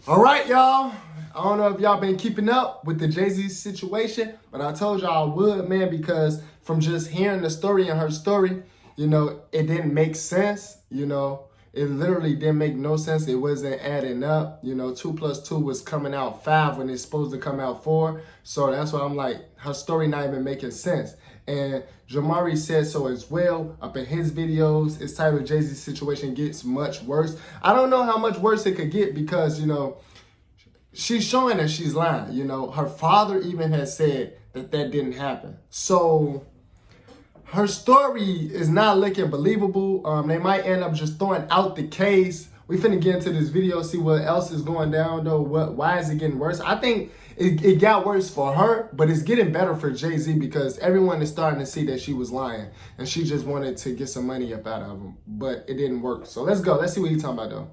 All right, y'all. I don't know if y'all been keeping up with the Jay-Z situation, but I told y'all I would, man, because from just hearing the story and her story, it didn't make sense. It literally didn't make no sense. It wasn't adding up. 2 plus 2 was coming out 5 when it's supposed to come out 4. So that's why I'm like, her story not even making sense. And Jamari said so as well up in his videos. It's titled Jay-Z's situation gets much worse. I don't know how much worse it could get because, she's showing that she's lying. Her father even has said that didn't happen. So her story is not looking believable. They might end up just throwing out the case. We finna get into this video, see what else is going down though. Why is it getting worse? I think it got worse for her, but it's getting better for Jay-Z because everyone is starting to see that she was lying and she just wanted to get some money up out of him, but it didn't work. So let's go. Let's see what he's talking about though.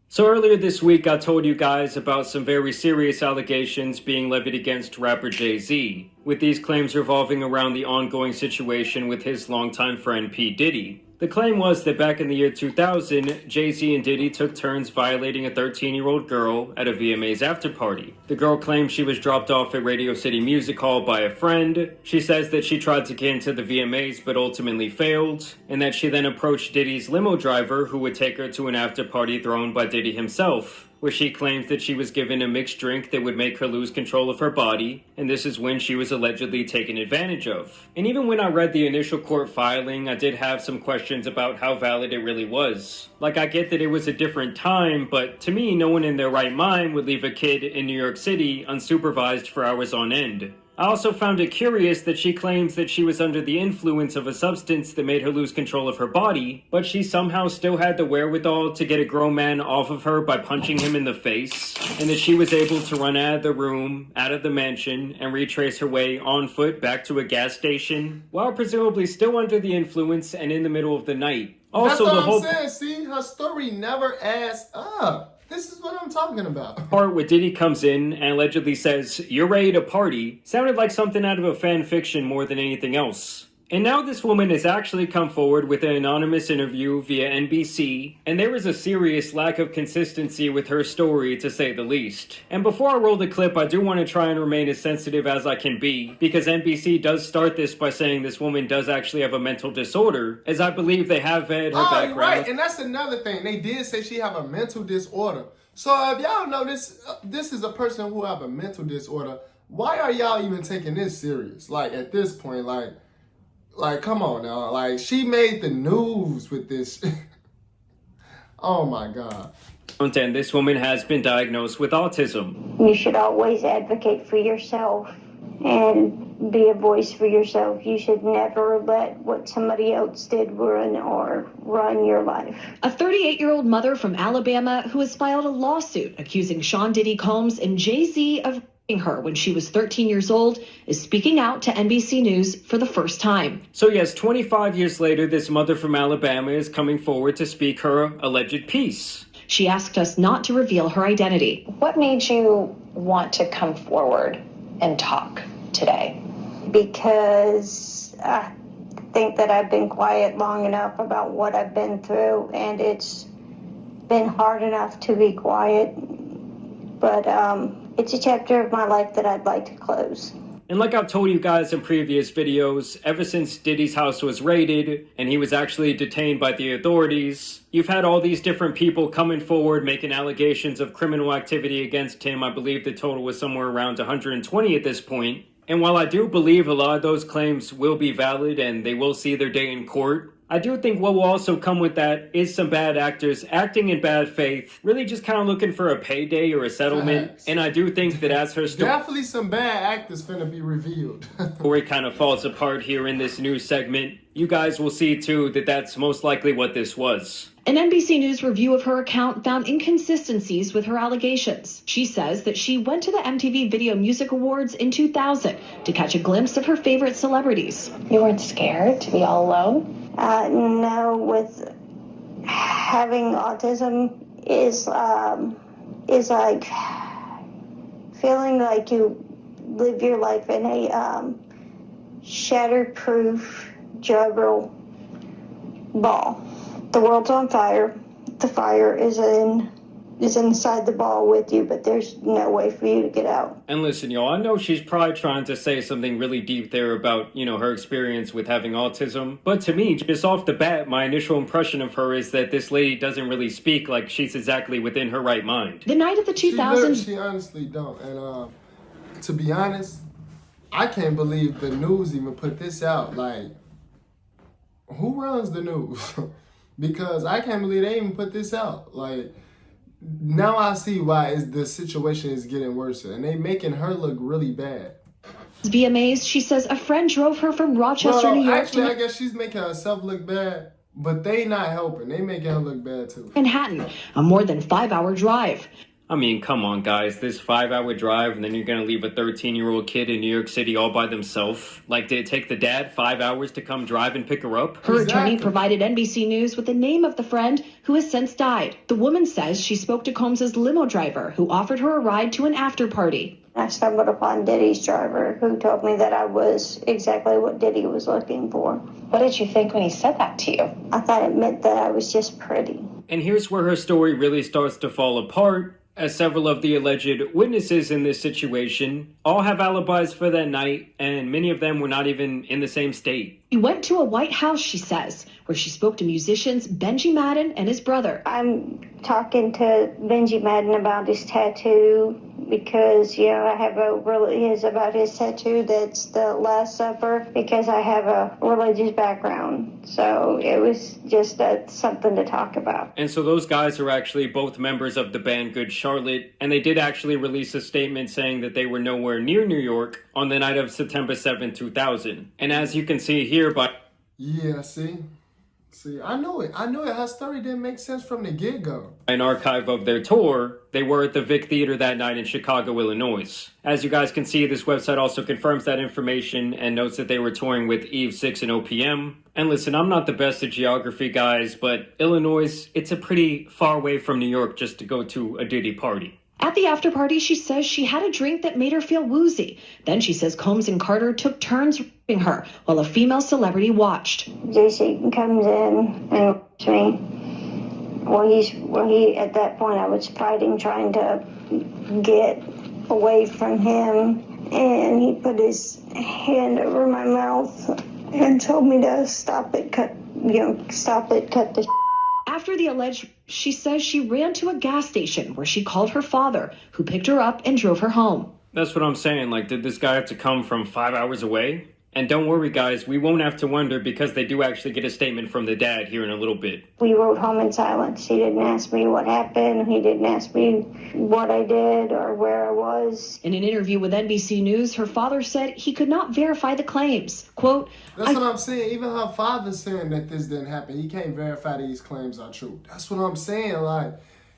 So earlier this week, I told you guys about some very serious allegations being levied against rapper Jay-Z, with these claims revolving around the ongoing situation with his longtime friend P. Diddy. The claim was that back in the year 2000, Jay-Z and Diddy took turns violating a 13-year-old girl at a VMA's after party. The girl claimed she was dropped off at Radio City Music Hall by a friend. She says that she tried to get into the VMAs but ultimately failed, and that she then approached Diddy's limo driver who would take her to an after party thrown by Diddy himself, where she claims that she was given a mixed drink that would make her lose control of her body, and this is when she was allegedly taken advantage of. And even when I read the initial court filing, I did have some questions about how valid it really was. Like, I get that it was a different time, but to me, no one in their right mind would leave a kid in New York City unsupervised for hours on end. I also found it curious that she claims that she was under the influence of a substance that made her lose control of her body, but she somehow still had the wherewithal to get a grown man off of her by punching him in the face, and that she was able to run out of the room, out of the mansion, and retrace her way on foot back to a gas station, while presumably still under the influence and in the middle of the night. Also, that's what I'm saying. See, her story never adds up. This is what I'm talking about. Part where Diddy comes in and allegedly says, "You're ready to party," sounded like something out of a fan fiction more than anything else. And now this woman has actually come forward with an anonymous interview via NBC, and there is a serious lack of consistency with her story, to say the least. And before I roll the clip, I do want to try and remain as sensitive as I can be, because NBC does start this by saying this woman does actually have a mental disorder, as I believe they have vetted her background. Right, and that's another thing. They did say she have a mental disorder. So if y'all know this is a person who have a mental disorder, why are y'all even taking this serious? Like, at this point, like, come on now. Like, she made the news with this. Oh, my God. And this woman has been diagnosed with autism. You should always advocate for yourself and be a voice for yourself. You should never let what somebody else did run your life. A 38-year-old mother from Alabama who has filed a lawsuit accusing Sean Diddy Combs and Jay-Z of her when she was 13 years old is speaking out to NBC News for the first time. So yes, 25 years later, this mother from Alabama is coming forward to speak her alleged piece. She asked us not to reveal her identity. What made you want to come forward and talk today? Because I think that I've been quiet long enough about what I've been through, and it's been hard enough to be quiet. But it's a chapter of my life that I'd like to close. And like I've told you guys in previous videos, ever since Diddy's house was raided and he was actually detained by the authorities, you've had all these different people coming forward making allegations of criminal activity against him. I believe the total was somewhere around 120 at this point. And while I do believe a lot of those claims will be valid and they will see their day in court, I do think what will also come with that is some bad actors acting in bad faith, really just kind of looking for a payday or a settlement. Facts. And I do think that as her story... Definitely some bad actors finna be revealed. Story kind of falls apart here in this news segment, you guys will see too that that's most likely what this was. An NBC News review of her account found inconsistencies with her allegations. She says that she went to the MTV Video Music Awards in 2000 to catch a glimpse of her favorite celebrities. You weren't scared to be all alone? No, with having autism is like feeling like you live your life in a shatterproof juggle ball. The world's on fire. The fire is in is inside the ball with you, but there's no way for you to get out. And listen, y'all, I know she's probably trying to say something really deep there about, her experience with having autism. But to me, just off the bat, my initial impression of her is that this lady doesn't really speak like she's exactly within her right mind. The night of the 2000s. She honestly don't. And to be honest, I can't believe the news even put this out. Like, who runs the news? Because I can't believe they even put this out. Like, now I see why the situation is getting worse, and they making her look really bad. VMAs, she says a friend drove her from Rochester, New York actually, to I guess she's making herself look bad, but they not helping. They making her look bad too. Manhattan, a more than 5-hour drive. I mean, come on, guys. This 5-hour drive, and then you're going to leave a 13-year-old kid in New York City all by themselves? Like, did it take the dad 5 hours to come drive and pick her up? Her attorney provided NBC News with the name of the friend who has since died. The woman says she spoke to Combs's limo driver, who offered her a ride to an after party. I stumbled upon Diddy's driver, who told me that I was exactly what Diddy was looking for. What did you think when he said that to you? I thought it meant that I was just pretty. And here's where her story really starts to fall apart, as several of the alleged witnesses in this situation all have alibis for that night, and many of them were not even in the same state. She went to a White House, she says, where she spoke to musicians Benji Madden and his brother. I'm talking to Benji Madden about his tattoo because, I have about his tattoo that's the Last Supper because I have a religious background. So it was just something to talk about. And so those guys are actually both members of the band Good Charlotte, and they did actually release a statement saying that they were nowhere near New York on the night of September 7, 2000. And as you can see here by... Yeah, see, I knew it. Her story didn't make sense from the get-go. An archive of their tour, they were at the Vic Theater that night in Chicago, Illinois. As you guys can see, this website also confirms that information and notes that they were touring with Eve 6 and OPM. And listen, I'm not the best at geography, guys, but Illinois, it's a pretty far away from New York just to go to a Diddy party. At the after party, she says she had a drink that made her feel woozy. Then she says Combs and Carter took turns raping her while a female celebrity watched. JC comes in and rapes me. Well, at that point, I was fighting, trying to get away from him. And he put his hand over my mouth and told me to stop it, cut the After the alleged, she says she ran to a gas station where she called her father, who picked her up and drove her home. That's what I'm saying. Like, did this guy have to come from 5 hours away? And don't worry, guys, we won't have to wonder because they do actually get a statement from the dad here in a little bit. We rode home in silence. He didn't ask me what happened. He didn't ask me what I did or where I was. In an interview with NBC News, her father said he could not verify the claims. Quote, That's what I'm saying. Even her father's saying that this didn't happen. He can't verify these claims are true. That's what I'm saying. Like,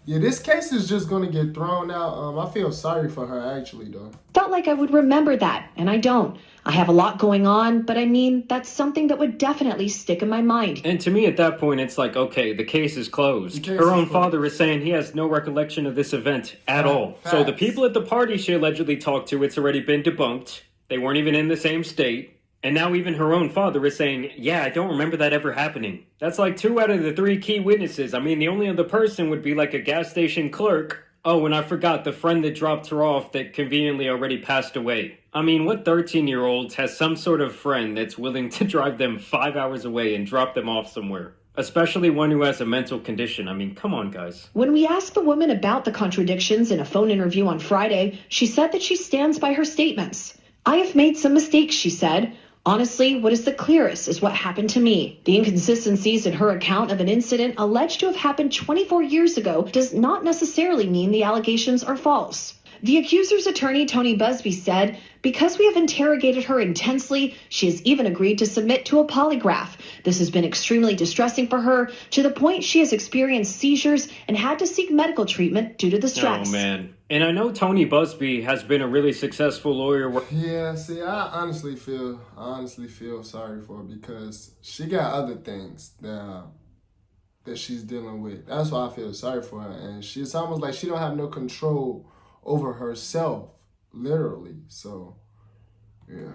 yeah, this case is just going to get thrown out. I feel sorry for her, actually, though. Felt like I would remember that, and I don't. I have a lot going on, but I mean, that's something that would definitely stick in my mind. And to me, at that point, it's like, okay, the case is closed. Her own father is saying he has no recollection of this event at all. So the people at the party she allegedly talked to, it's already been debunked. They weren't even in the same state. And now even her own father is saying, yeah, I don't remember that ever happening. That's like 2 out of the 3 key witnesses. I mean, the only other person would be like a gas station clerk. Oh, and I forgot the friend that dropped her off that conveniently already passed away. I mean, what 13-year-old has some sort of friend that's willing to drive them 5 hours away and drop them off somewhere? Especially one who has a mental condition. I mean, come on, guys. When we asked the woman about the contradictions in a phone interview on Friday, she said that she stands by her statements. I have made some mistakes, she said. Honestly, what is the clearest is what happened to me. The inconsistencies in her account of an incident alleged to have happened 24 years ago does not necessarily mean the allegations are false. The accuser's attorney, Tony Busby, said, because we have interrogated her intensely, she has even agreed to submit to a polygraph. This has been extremely distressing for her, to the point she has experienced seizures and had to seek medical treatment due to the stress. Oh, man. And I know Tony Busby has been a really successful lawyer. Yeah, see, I honestly feel sorry for her because she got other things that she's dealing with. That's why I feel sorry for her. And it's almost like she don't have no control over herself, literally. So, yeah.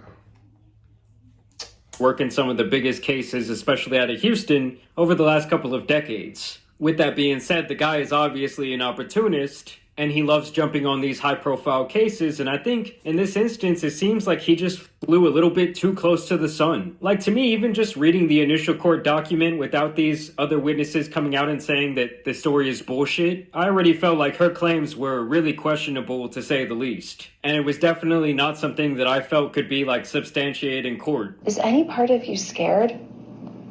Working some of the biggest cases, especially out of Houston, over the last couple of decades. With that being said, the guy is obviously an opportunist, and he loves jumping on these high-profile cases, and I think in this instance, it seems like he just flew a little bit too close to the sun. Like, to me, even just reading the initial court document without these other witnesses coming out and saying that the story is bullshit, I already felt like her claims were really questionable, to say the least. And it was definitely not something that I felt could be, like, substantiated in court. Is any part of you scared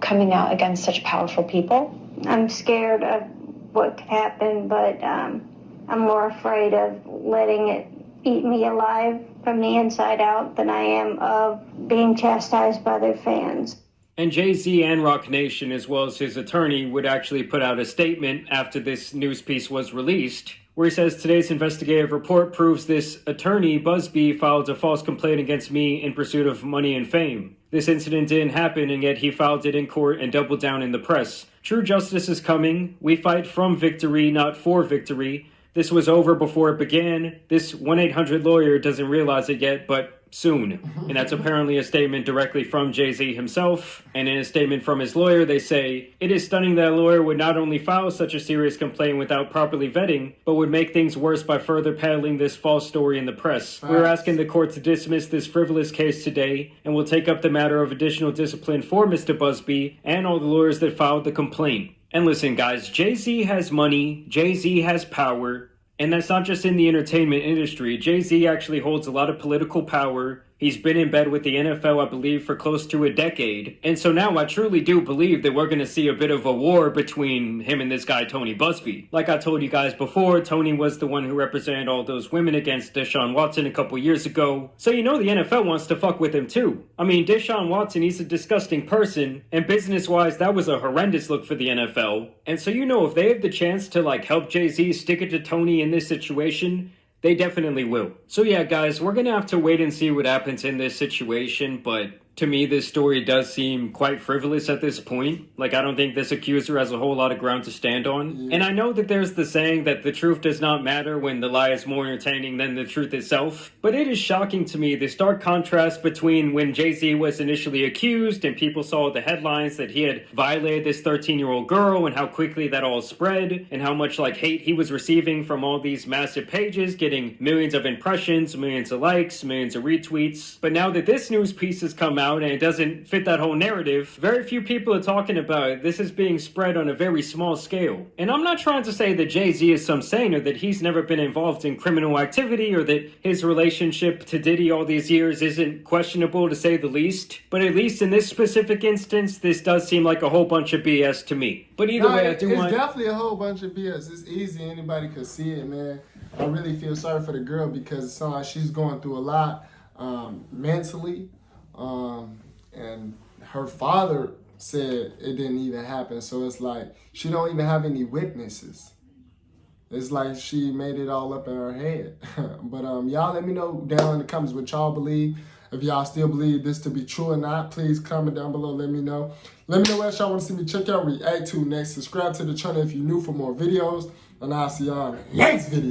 coming out against such powerful people? I'm scared of what could happen, but I'm more afraid of letting it eat me alive from the inside out than I am of being chastised by their fans. And Jay-Z and Roc Nation, as well as his attorney, would actually put out a statement after this news piece was released, where he says, today's investigative report proves this attorney, Busby, filed a false complaint against me in pursuit of money and fame. This incident didn't happen, and yet he filed it in court and doubled down in the press. True justice is coming. We fight from victory, not for victory. This was over before it began. This 1-800 lawyer doesn't realize it yet, but soon. And that's apparently a statement directly from Jay-Z himself. And in a statement from his lawyer, they say, it is stunning that a lawyer would not only file such a serious complaint without properly vetting, but would make things worse by further peddling this false story in the press. We're asking the court to dismiss this frivolous case today, and we'll take up the matter of additional discipline for Mr. Busby and all the lawyers that filed the complaint. And listen, guys, Jay-Z has money, Jay-Z has power, and that's not just in the entertainment industry. Jay-Z actually holds a lot of political power. He's been in bed with the NFL, I believe, for close to a decade. And so now I truly do believe that we're going to see a bit of a war between him and this guy, Tony Busby. Like I told you guys before, Tony was the one who represented all those women against Deshaun Watson a couple years ago. So you know the NFL wants to fuck with him too. I mean, Deshaun Watson, he's a disgusting person. And business-wise, that was a horrendous look for the NFL. And so you know if they have the chance to like help Jay-Z stick it to Tony in this situation, they definitely will. So yeah, guys, we're going to have to wait and see what happens in this situation, but to me, this story does seem quite frivolous at this point. Like, I don't think this accuser has a whole lot of ground to stand on. Yeah. And I know that there's the saying that the truth does not matter when the lie is more entertaining than the truth itself. But it is shocking to me, the stark contrast between when Jay-Z was initially accused and people saw the headlines that he had violated this 13-year-old girl and how quickly that all spread and how much, like, hate he was receiving from all these massive pages, getting millions of impressions, millions of likes, millions of retweets. But now that this news piece has come out, and it doesn't fit that whole narrative, very few people are talking about it. This is being spread on a very small scale. And I'm not trying to say that Jay-Z is some saint or that he's never been involved in criminal activity or that his relationship to Diddy all these years isn't questionable, to say the least. But at least in this specific instance, this does seem like a whole bunch of BS to me. But either way, I do it's want... It's definitely a whole bunch of BS. It's easy. Anybody could see it, man. I really feel sorry for the girl because it sounds like she's going through a lot mentally. And her father said it didn't even happen. So it's like she don't even have any witnesses. It's like she made it all up in her head. But y'all let me know down in the comments what y'all believe. If y'all still believe this to be true or not, please comment down below. Let me know. Let me know what y'all want to see me check out, react to next. Subscribe to the channel if you're new for more videos. And I'll see y'all in the next video.